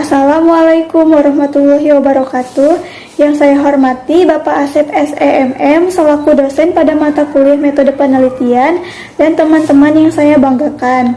Assalamualaikum warahmatullahi wabarakatuh. Yang saya hormati Bapak Asep SEMM selaku dosen pada mata kuliah metode penelitian dan teman-teman yang saya banggakan.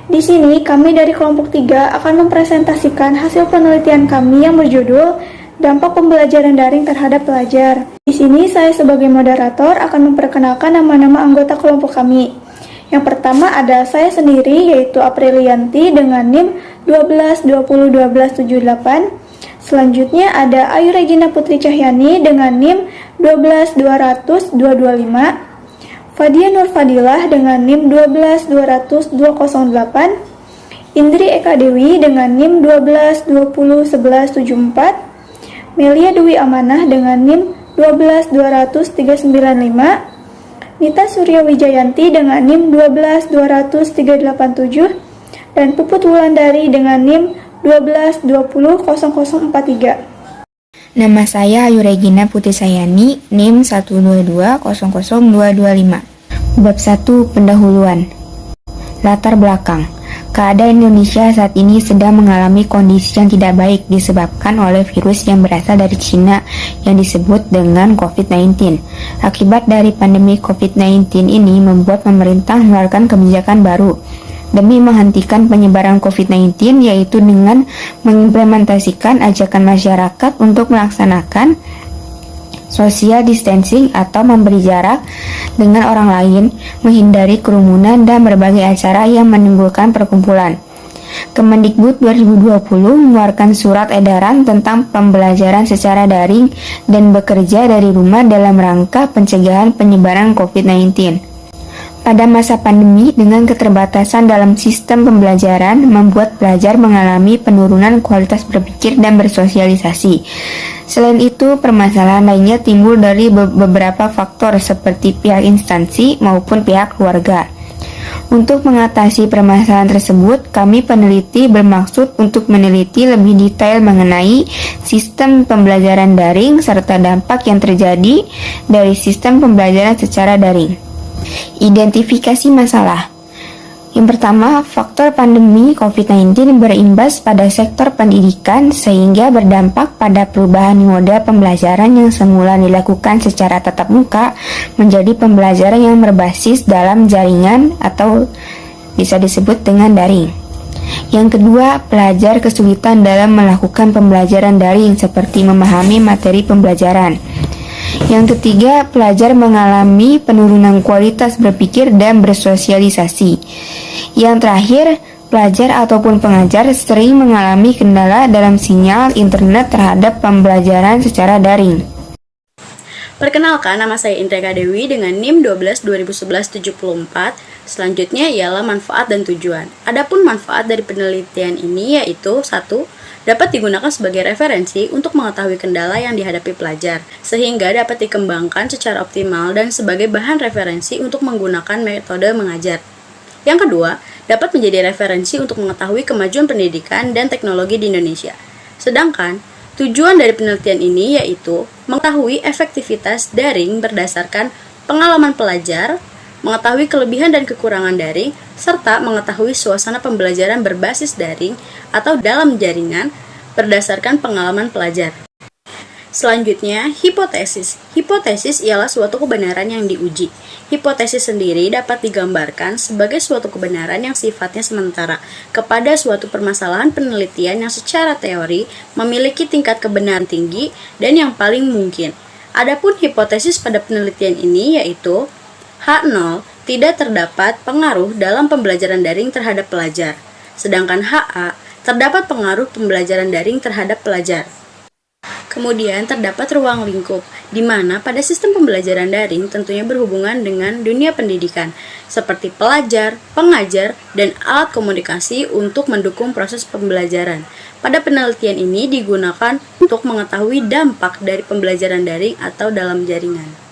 Di sini kami dari kelompok 3 akan mempresentasikan hasil penelitian kami yang berjudul Dampak Pembelajaran Daring Terhadap Pelajar. Di sini saya sebagai moderator akan memperkenalkan nama-nama anggota kelompok kami. Yang pertama ada saya sendiri, yaitu Aprilianti dengan NIM 12201278. Selanjutnya ada Ayu Regina Putri Cahyani dengan NIM 12200-225. Fadia Nur Fadilah dengan NIM 12200-208. Indri Eka Dewi dengan NIM 12201174. Melia Dwi Amanah dengan NIM 12200-395. Nita Surya Wijayanti dengan NIM 12200-387 dan Puput Wulandari dengan NIM 1220043. Nama saya Ayu Regina Putri Cahyani, NIM 122000225. Bab 1 Pendahuluan. Latar belakang. Keadaan Indonesia saat ini sedang mengalami kondisi yang tidak baik disebabkan oleh virus yang berasal dari Cina yang disebut dengan COVID-19. Akibat dari pandemi COVID-19 ini membuat pemerintah mengeluarkan kebijakan baru demi menghentikan penyebaran COVID-19, yaitu dengan mengimplementasikan ajakan masyarakat untuk melaksanakan social distancing atau memberi jarak dengan orang lain, menghindari kerumunan dan berbagai acara yang menimbulkan perkumpulan. Kemendikbud 2020 mengeluarkan surat edaran tentang pembelajaran secara daring dan bekerja dari rumah dalam rangka pencegahan penyebaran COVID-19. Pada masa pandemi, dengan keterbatasan dalam sistem pembelajaran, membuat pelajar mengalami penurunan kualitas berpikir dan bersosialisasi. Selain itu, permasalahan lainnya timbul dari beberapa faktor seperti pihak instansi maupun pihak keluarga. Untuk mengatasi permasalahan tersebut, kami peneliti bermaksud untuk meneliti lebih detail mengenai sistem pembelajaran daring serta dampak yang terjadi dari sistem pembelajaran secara daring. Identifikasi masalah. Yang pertama, faktor pandemi COVID-19 berimbas pada sektor pendidikan sehingga berdampak pada perubahan moda pembelajaran yang semula dilakukan secara tatap muka menjadi pembelajaran yang berbasis dalam jaringan atau bisa disebut dengan daring. Yang kedua, pelajar kesulitan dalam melakukan pembelajaran daring seperti memahami materi pembelajaran. Yang ketiga, pelajar mengalami penurunan kualitas berpikir dan bersosialisasi. Yang terakhir, pelajar ataupun pengajar sering mengalami kendala dalam sinyal internet terhadap pembelajaran secara daring. Perkenalkan, nama saya Indri Eka Dewi dengan NIM 12201174. Selanjutnya ialah manfaat dan tujuan. Adapun manfaat dari penelitian ini yaitu 1. Dapat digunakan sebagai referensi untuk mengetahui kendala yang dihadapi pelajar, sehingga dapat dikembangkan secara optimal dan sebagai bahan referensi untuk menggunakan metode mengajar. Yang kedua, dapat menjadi referensi untuk mengetahui kemajuan pendidikan dan teknologi di Indonesia. Sedangkan, tujuan dari penelitian ini yaitu mengetahui efektivitas daring berdasarkan pengalaman pelajar, mengetahui kelebihan dan kekurangan daring, serta mengetahui suasana pembelajaran berbasis daring atau dalam jaringan berdasarkan pengalaman pelajar. Selanjutnya, hipotesis. Hipotesis ialah suatu kebenaran yang diuji. Hipotesis sendiri dapat digambarkan sebagai suatu kebenaran yang sifatnya sementara kepada suatu permasalahan penelitian yang secara teori memiliki tingkat kebenaran tinggi dan yang paling mungkin. Adapun hipotesis pada penelitian ini yaitu H0 tidak terdapat pengaruh dalam pembelajaran daring terhadap pelajar, sedangkan HA terdapat pengaruh pembelajaran daring terhadap pelajar. Kemudian terdapat ruang lingkup, di mana pada sistem pembelajaran daring tentunya berhubungan dengan dunia pendidikan, seperti pelajar, pengajar, dan alat komunikasi untuk mendukung proses pembelajaran. Pada penelitian ini digunakan untuk mengetahui dampak dari pembelajaran daring atau dalam jaringan.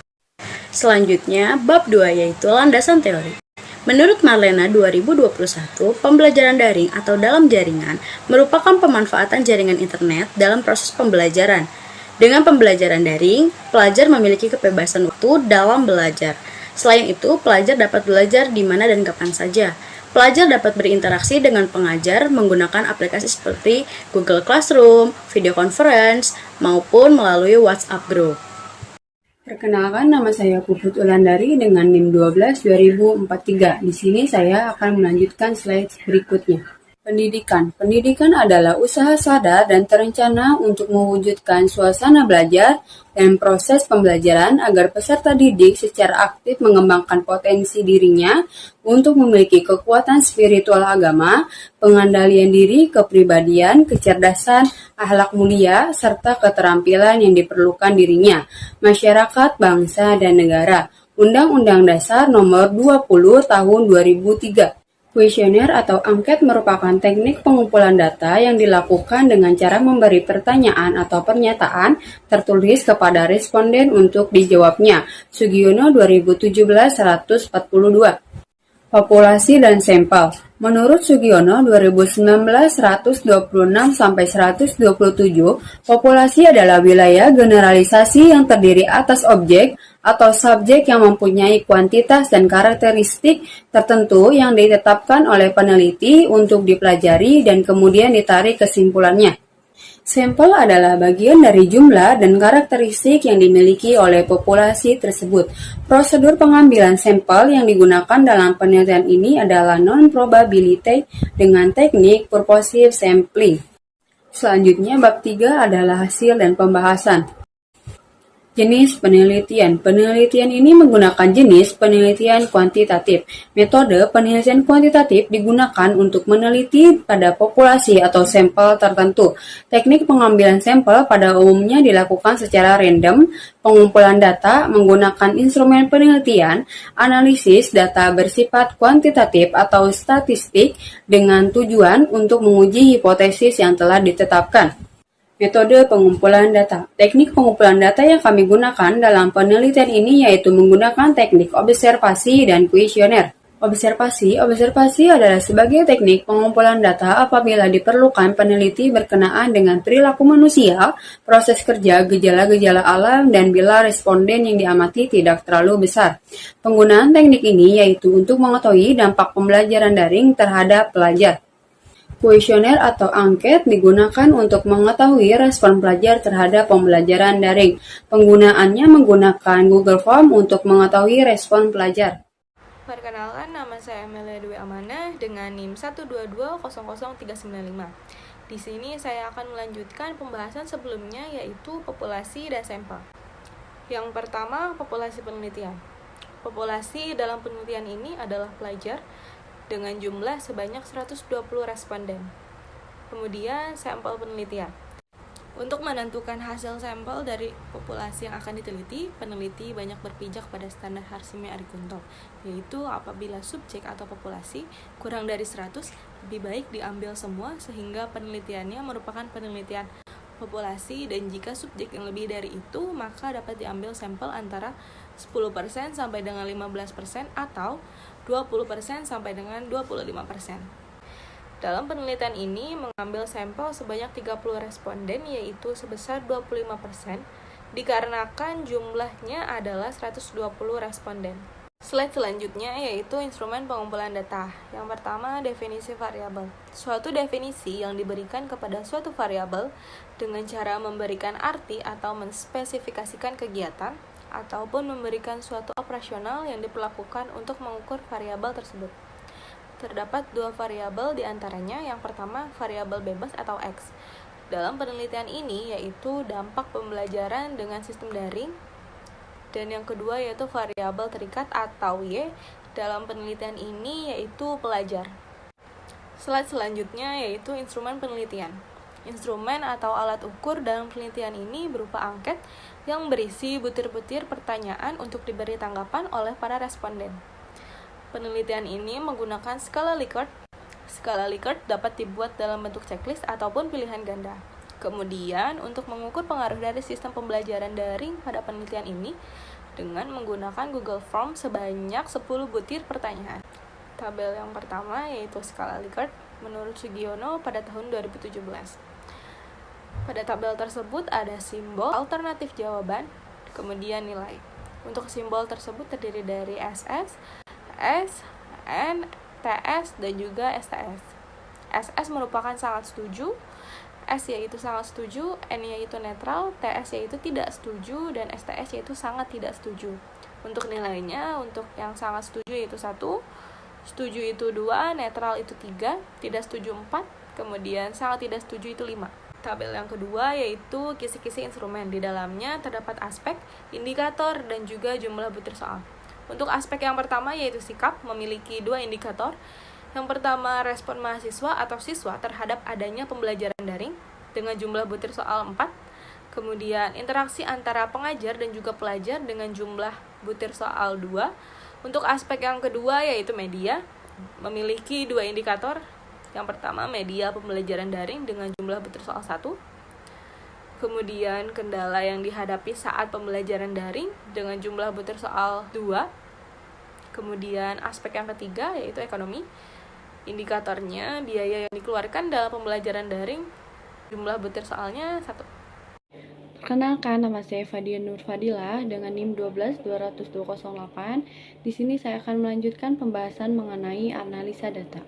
Selanjutnya, bab 2 yaitu landasan teori. Menurut Marlena 2021, pembelajaran daring atau dalam jaringan merupakan pemanfaatan jaringan internet dalam proses pembelajaran. Dengan pembelajaran daring, pelajar memiliki kebebasan waktu dalam belajar. Selain itu, pelajar dapat belajar di mana dan kapan saja. Pelajar dapat berinteraksi dengan pengajar menggunakan aplikasi seperti Google Classroom, video conference, maupun melalui WhatsApp Group. Perkenalkan, nama saya Puput Ulandari dengan NIM 12 2043. Di sini saya akan melanjutkan slide berikutnya. Pendidikan. Pendidikan adalah usaha sadar dan terencana untuk mewujudkan suasana belajar dan proses pembelajaran agar peserta didik secara aktif mengembangkan potensi dirinya untuk memiliki kekuatan spiritual agama, pengendalian diri, kepribadian, kecerdasan, akhlak mulia, serta keterampilan yang diperlukan dirinya, masyarakat, bangsa, dan negara. Undang-Undang Dasar Nomor 20 Tahun 2003. Kuesioner atau angket merupakan teknik pengumpulan data yang dilakukan dengan cara memberi pertanyaan atau pernyataan tertulis kepada responden untuk dijawabnya. Sugiono 2017-142. Populasi dan sampel. Menurut Sugiono 2019-126-127, populasi adalah wilayah generalisasi yang terdiri atas objek atau subjek yang mempunyai kuantitas dan karakteristik tertentu yang ditetapkan oleh peneliti untuk dipelajari dan kemudian ditarik kesimpulannya. Sampel adalah bagian dari jumlah dan karakteristik yang dimiliki oleh populasi tersebut. Prosedur pengambilan sampel yang digunakan dalam penelitian ini adalah non-probability dengan teknik purposive sampling. Selanjutnya, bab 3 adalah hasil dan pembahasan. Jenis penelitian. Penelitian ini menggunakan jenis penelitian kuantitatif. Metode penelitian kuantitatif digunakan untuk meneliti pada populasi atau sampel tertentu. Teknik pengambilan sampel pada umumnya dilakukan secara random, pengumpulan data menggunakan instrumen penelitian, analisis data bersifat kuantitatif atau statistik dengan tujuan untuk menguji hipotesis yang telah ditetapkan. Metode pengumpulan data. Teknik pengumpulan data yang kami gunakan dalam penelitian ini yaitu menggunakan teknik observasi dan kuesioner. Observasi adalah sebagai teknik pengumpulan data apabila diperlukan peneliti berkenaan dengan perilaku manusia, proses kerja, gejala-gejala alam, dan bila responden yang diamati tidak terlalu besar. Penggunaan teknik ini yaitu untuk mengetahui dampak pembelajaran daring terhadap pelajar. Kuesioner atau angket digunakan untuk mengetahui respon pelajar terhadap pembelajaran daring. Penggunaannya menggunakan Google Form untuk mengetahui respon pelajar. Perkenalkan, nama saya Amelia Dwi Amanah dengan NIM 122-00395. Di sini saya akan melanjutkan pembahasan sebelumnya yaitu populasi dan sampel. Yang pertama, populasi penelitian. Populasi dalam penelitian ini adalah pelajar dengan jumlah sebanyak 120 responden. Kemudian, sampel penelitian. Untuk menentukan hasil sampel dari populasi yang akan diteliti, peneliti banyak berpijak pada standar Harsimi-Arikunto, yaitu apabila subjek atau populasi kurang dari 100, lebih baik diambil semua sehingga penelitiannya merupakan penelitian populasi, dan jika subjek yang lebih dari itu, maka dapat diambil sampel antara 10% sampai dengan 15% atau 20% sampai dengan 25%. Dalam penelitian ini mengambil sampel sebanyak 30 responden yaitu sebesar 25% dikarenakan jumlahnya adalah 120 responden. Slide selanjutnya yaitu instrumen pengumpulan data. Yang pertama, definisi variabel. Suatu definisi yang diberikan kepada suatu variabel dengan cara memberikan arti atau menspesifikasikan kegiatan ataupun memberikan suatu operasional yang diperlakukan untuk mengukur variabel tersebut. Terdapat dua variabel diantaranya. Yang pertama, variabel bebas atau X. Dalam penelitian ini yaitu dampak pembelajaran dengan sistem daring. Dan yang kedua yaitu variabel terikat atau Y. Dalam penelitian ini yaitu pelajar. Slide selanjutnya yaitu instrumen penelitian. Instrumen atau alat ukur dalam penelitian ini berupa angket yang berisi butir-butir pertanyaan untuk diberi tanggapan oleh para responden. Penelitian ini menggunakan skala Likert. Skala Likert dapat dibuat dalam bentuk checklist ataupun pilihan ganda. Kemudian, untuk mengukur pengaruh dari sistem pembelajaran daring pada penelitian ini dengan menggunakan Google Form sebanyak 10 butir pertanyaan. Tabel yang pertama yaitu skala Likert menurut Sugiono pada tahun 2017. Pada tabel tersebut ada simbol alternatif jawaban, kemudian nilai. Untuk simbol tersebut terdiri dari SS, S, N, T, TS, dan juga STS. SS merupakan sangat setuju, S yaitu sangat setuju, N yaitu netral, TS yaitu tidak setuju, dan STS yaitu sangat tidak setuju. Untuk nilainya, untuk yang sangat setuju yaitu 1, setuju itu 2, netral itu 3, tidak setuju 4, kemudian sangat tidak setuju itu 5. Tabel yang kedua yaitu kisi-kisi instrumen. Di dalamnya terdapat aspek, indikator, dan juga jumlah butir soal. Untuk aspek yang pertama yaitu sikap, memiliki 2 indikator. Yang pertama, respon mahasiswa atau siswa terhadap adanya pembelajaran daring dengan jumlah butir soal 4. Kemudian, interaksi antara pengajar dan juga pelajar dengan jumlah butir soal 2. Untuk aspek yang kedua yaitu media, memiliki 2 indikator. Yang pertama, media pembelajaran daring dengan jumlah butir soal 1. Kemudian, kendala yang dihadapi saat pembelajaran daring dengan jumlah butir soal 2. Kemudian, aspek yang ketiga yaitu ekonomi. Indikatornya, biaya yang dikeluarkan dalam pembelajaran daring, jumlah butir soalnya 1. Perkenalkan, nama saya Fadian Nur Fadilah dengan NIM 1220208. Di sini saya akan melanjutkan pembahasan mengenai analisa data.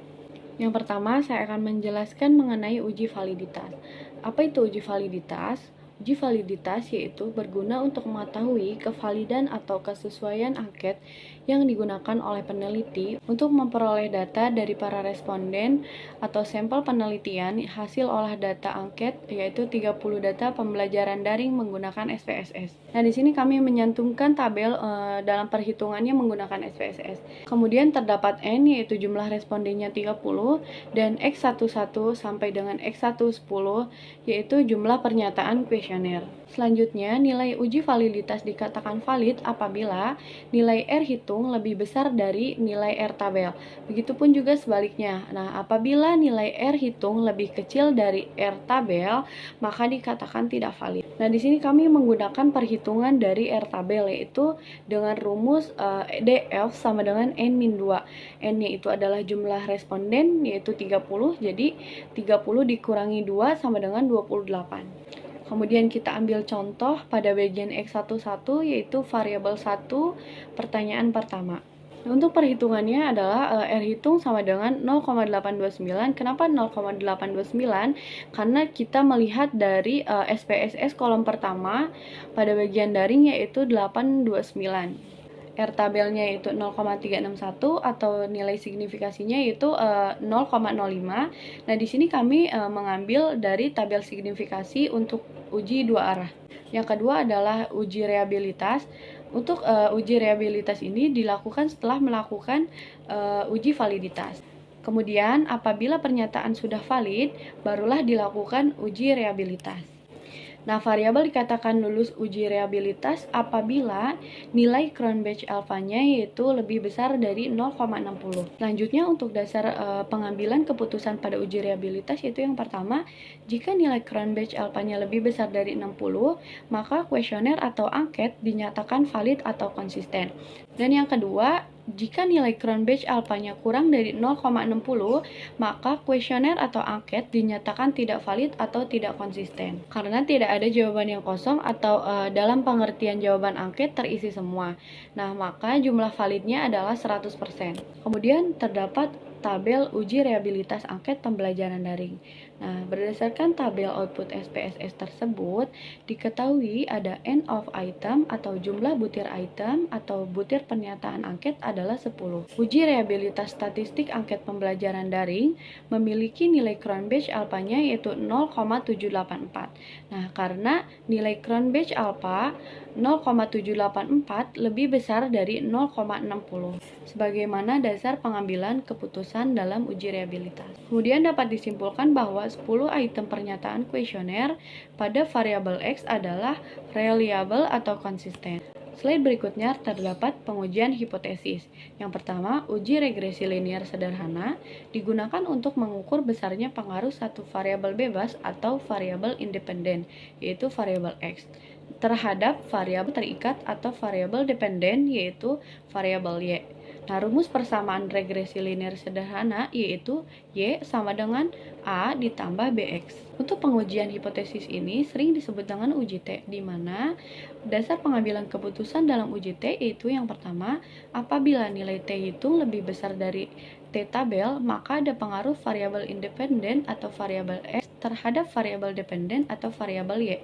Yang pertama, saya akan menjelaskan mengenai uji validitas. Apa itu uji validitas? Uji validitas yaitu berguna untuk mengetahui kevalidan atau kesesuaian angket yang digunakan oleh peneliti untuk memperoleh data dari para responden atau sampel penelitian hasil olah data angket, yaitu 30 data pembelajaran daring menggunakan SPSS. Nah, di sini kami menyantumkan tabel dalam perhitungannya menggunakan SPSS. Kemudian terdapat N, yaitu jumlah respondennya 30, dan X11 sampai dengan X110, yaitu jumlah pernyataan kuesioner. Selanjutnya, nilai uji validitas dikatakan valid apabila nilai R hitung lebih besar dari nilai R tabel. Begitupun juga sebaliknya. Nah, apabila nilai R hitung lebih kecil dari R tabel, maka dikatakan tidak valid. Nah, di sini kami menggunakan perhitungan dari R tabel, yaitu dengan rumus DF sama dengan N-2. N-nya itu adalah jumlah responden, yaitu 30. Jadi, 30 dikurangi 2 sama dengan 28. Kemudian kita ambil contoh pada bagian X11, yaitu variabel 1, pertanyaan pertama. Untuk perhitungannya adalah R hitung sama dengan 0,829. Kenapa 0,829? Karena kita melihat dari SPSS kolom pertama pada bagian daring yaitu 829. R tabelnya yaitu 0,361 atau nilai signifikasinya yaitu 0,05. Nah, di sini kami mengambil dari tabel signifikasi untuk uji 2 arah. Yang kedua adalah uji reabilitas. Untuk uji reabilitas ini dilakukan setelah melakukan uji validitas. Kemudian, apabila pernyataan sudah valid, barulah dilakukan uji reabilitas. Nah, variabel dikatakan lulus uji reabilitas apabila nilai Cronbach alfanya yaitu lebih besar dari 0,60. Selanjutnya, untuk dasar pengambilan keputusan pada uji reabilitas yaitu yang pertama, jika nilai Cronbach alfanya lebih besar dari 60, maka kuesioner atau angket dinyatakan valid atau konsisten. Dan yang kedua, jika nilai Cronbach alfanya kurang dari 0,60, maka kuesioner atau angket dinyatakan tidak valid atau tidak konsisten. Karena tidak ada jawaban yang kosong atau dalam pengertian jawaban angket terisi semua. Nah, maka jumlah validnya adalah 100%. Kemudian terdapat tabel uji reabilitas angket pembelajaran daring. Nah, berdasarkan tabel output SPSS tersebut, diketahui ada N of item atau jumlah butir item atau butir pernyataan angket adalah 10. Uji reabilitas statistik angket pembelajaran daring memiliki nilai Cronbach alfanya yaitu 0,784. Nah, karena nilai Cronbach alpha 0,784 lebih besar dari 0,60 sebagaimana dasar pengambilan keputusan dalam uji reabilitas. Kemudian dapat disimpulkan bahwa 10 item pernyataan kuesioner pada variabel X adalah reliable atau konsisten. Slide berikutnya terdapat pengujian hipotesis. Yang pertama, uji regresi linear sederhana digunakan untuk mengukur besarnya pengaruh satu variabel bebas atau variabel independen, yaitu variabel X, terhadap variabel terikat atau variabel dependen, yaitu variabel Y. Nah, rumus persamaan regresi linear sederhana yaitu Y sama dengan A ditambah BX. Untuk pengujian hipotesis ini sering disebut dengan uji T, di mana dasar pengambilan keputusan dalam uji T yaitu yang pertama, apabila nilai T hitung lebih besar dari T-tabel, maka ada pengaruh variabel independen atau variabel X terhadap variabel dependen atau variabel Y.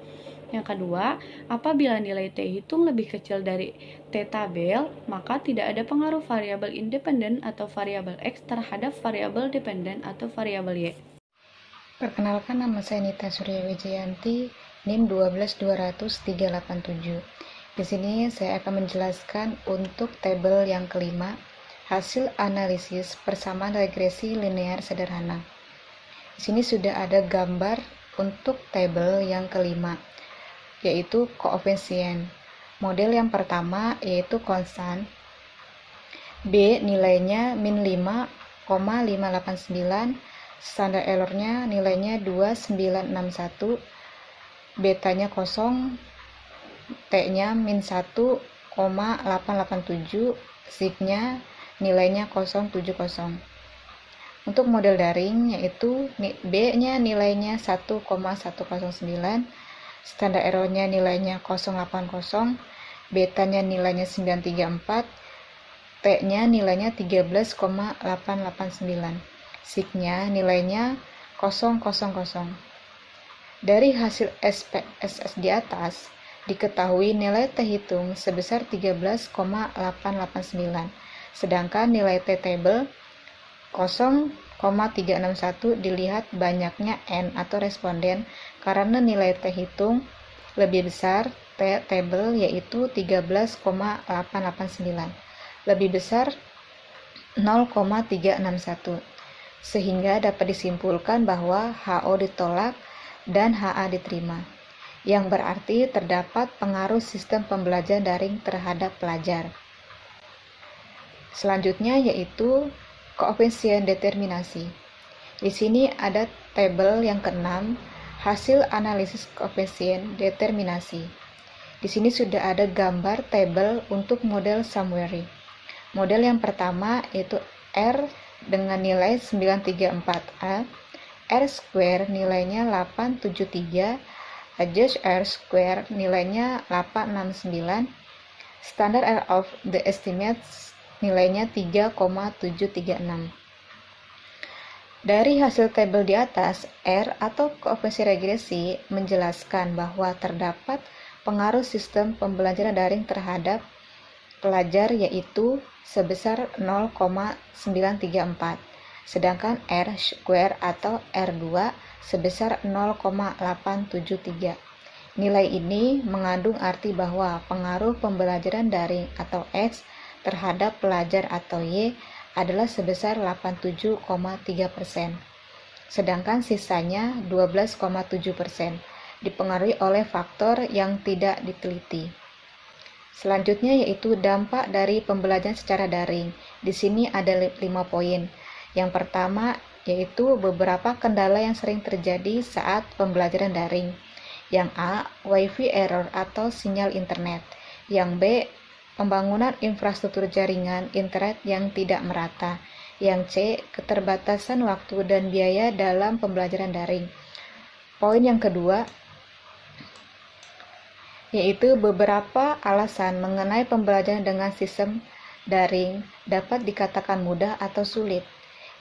Yang kedua, apabila nilai T hitung lebih kecil dari T-tabel, maka tidak ada pengaruh variabel independen atau variabel X terhadap variabel dependen atau variabel Y. Perkenalkan, nama saya Nita Surya Wijayanti, NIM 1220387. Di sini saya akan menjelaskan untuk tabel yang kelima, hasil analisis persamaan regresi linear sederhana. Di sini sudah ada gambar untuk tabel yang kelima, yaitu koefisien. Model yang pertama yaitu konstan. B nilainya min 5,589, standar errornya nilainya 2961, betanya kosong, T-nya min 1,887, signya nilainya 070. Untuk model daring yaitu B-nya nilainya 1,109, standar errornya nilainya 080, betanya nilainya 934, T-nya nilainya 13,889, signya nilainya 000. Dari hasil SPSS di atas, diketahui nilai T hitung sebesar 13,889, sedangkan nilai T-table 0,361 dilihat banyaknya N atau responden karena nilai T hitung lebih besar T-table yaitu 13,889, lebih besar 0,361, sehingga dapat disimpulkan bahwa HO ditolak dan HA diterima, yang berarti terdapat pengaruh sistem pembelajaran daring terhadap pelajar. Selanjutnya yaitu koefisien determinasi. Di sini ada tabel yang keenam, hasil analisis koefisien determinasi. Di sini sudah ada gambar tabel untuk model summary. Model yang pertama yaitu R dengan nilai 934A, R square nilainya 873, adjust R square nilainya 869, standard error of the estimates nilainya 3,736. Dari hasil tabel di atas, R atau koefisien regresi menjelaskan bahwa terdapat pengaruh sistem pembelajaran daring terhadap pelajar yaitu sebesar 0,934, sedangkan R square atau R2 sebesar 0,873. Nilai ini mengandung arti bahwa pengaruh pembelajaran daring atau X terhadap pelajar atau Y adalah sebesar 87,3%, sedangkan sisanya 12,7% dipengaruhi oleh faktor yang tidak diteliti. Selanjutnya yaitu dampak dari pembelajaran secara daring. Di sini ada 5 poin. Yang pertama yaitu beberapa kendala yang sering terjadi saat pembelajaran daring. Yang A, WiFi error atau sinyal internet. Yang B, pembangunan infrastruktur jaringan internet yang tidak merata. Yang C, keterbatasan waktu dan biaya dalam pembelajaran daring. Poin yang kedua yaitu beberapa alasan mengenai pembelajaran dengan sistem daring dapat dikatakan mudah atau sulit.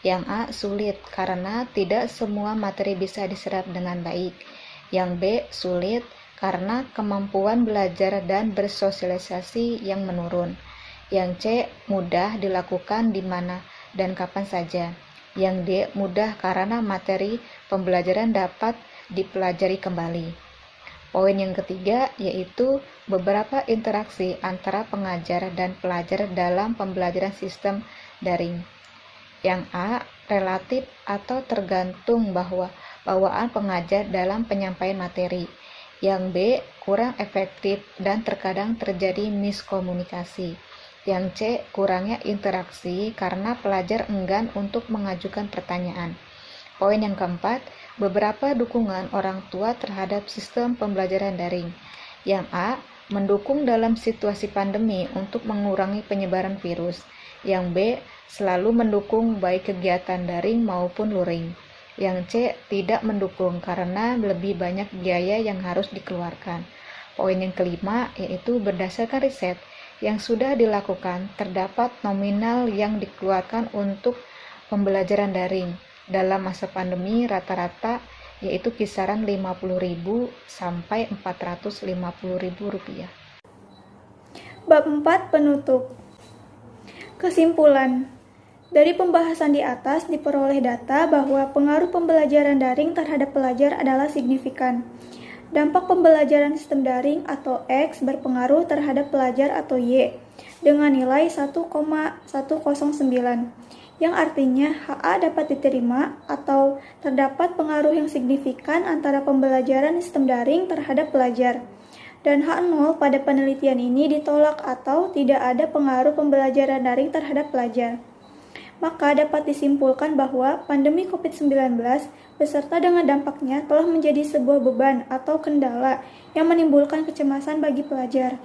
Yang A, sulit karena tidak semua materi bisa diserap dengan baik. Yang B, sulit karena kemampuan belajar dan bersosialisasi yang menurun. Yang C, mudah dilakukan di mana dan kapan saja. Yang D, mudah karena materi pembelajaran dapat dipelajari kembali. Poin yang ketiga yaitu beberapa interaksi antara pengajar dan pelajar dalam pembelajaran sistem daring. Yang A, relatif atau tergantung bahwa bawaan pengajar dalam penyampaian materi. Yang B, kurang efektif dan terkadang terjadi miskomunikasi. Yang C, kurangnya interaksi karena pelajar enggan untuk mengajukan pertanyaan. Poin yang keempat, beberapa dukungan orang tua terhadap sistem pembelajaran daring. Yang A, mendukung dalam situasi pandemi untuk mengurangi penyebaran virus. Yang B, selalu mendukung baik kegiatan daring maupun luring. Yang C, tidak mendukung karena lebih banyak biaya yang harus dikeluarkan. Poin yang kelima yaitu berdasarkan riset yang sudah dilakukan, terdapat nominal yang dikeluarkan untuk pembelajaran daring dalam masa pandemi rata-rata yaitu kisaran Rp50.000 sampai Rp450.000. Bab 4 penutup. Kesimpulan. Dari pembahasan di atas diperoleh data bahwa pengaruh pembelajaran daring terhadap pelajar adalah signifikan. Dampak pembelajaran sistem daring atau X berpengaruh terhadap pelajar atau Y dengan nilai 1,109, yang artinya HA dapat diterima atau terdapat pengaruh yang signifikan antara pembelajaran sistem daring terhadap pelajar. Dan H0 pada penelitian ini ditolak atau tidak ada pengaruh pembelajaran daring terhadap pelajar. Maka dapat disimpulkan bahwa pandemi COVID-19 beserta dengan dampaknya telah menjadi sebuah beban atau kendala yang menimbulkan kecemasan bagi pelajar,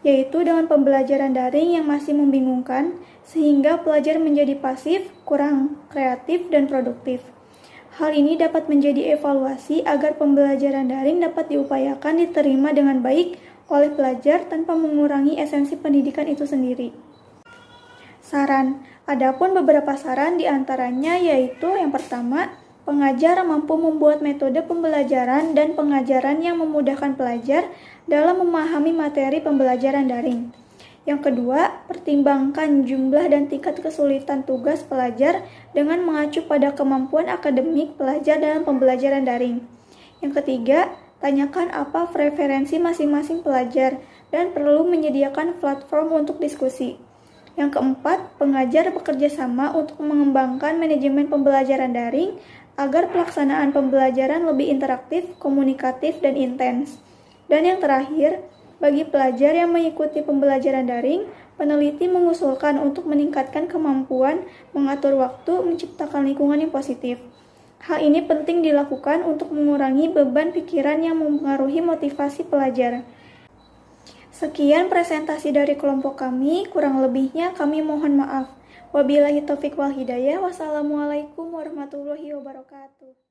yaitu dengan pembelajaran daring yang masih membingungkan sehingga pelajar menjadi pasif, kurang kreatif, dan produktif. Hal ini dapat menjadi evaluasi agar pembelajaran daring dapat diupayakan diterima dengan baik oleh pelajar tanpa mengurangi esensi pendidikan itu sendiri. Saran. Adapun beberapa saran diantaranya yaitu yang pertama, pengajar mampu membuat metode pembelajaran dan pengajaran yang memudahkan pelajar dalam memahami materi pembelajaran daring. Yang kedua, pertimbangkan jumlah dan tingkat kesulitan tugas pelajar dengan mengacu pada kemampuan akademik pelajar dalam pembelajaran daring. Yang ketiga, tanyakan apa preferensi masing-masing pelajar dan perlu menyediakan platform untuk diskusi. Yang keempat, pengajar bekerja sama untuk mengembangkan manajemen pembelajaran daring agar pelaksanaan pembelajaran lebih interaktif, komunikatif, dan intens. Dan yang terakhir, bagi pelajar yang mengikuti pembelajaran daring, peneliti mengusulkan untuk meningkatkan kemampuan mengatur waktu, menciptakan lingkungan yang positif. Hal ini penting dilakukan untuk mengurangi beban pikiran yang mempengaruhi motivasi pelajar. Sekian presentasi dari kelompok kami, kurang lebihnya kami mohon maaf. Wabillahi taufiq wal hidayah. Wassalamualaikum warahmatullahi wabarakatuh.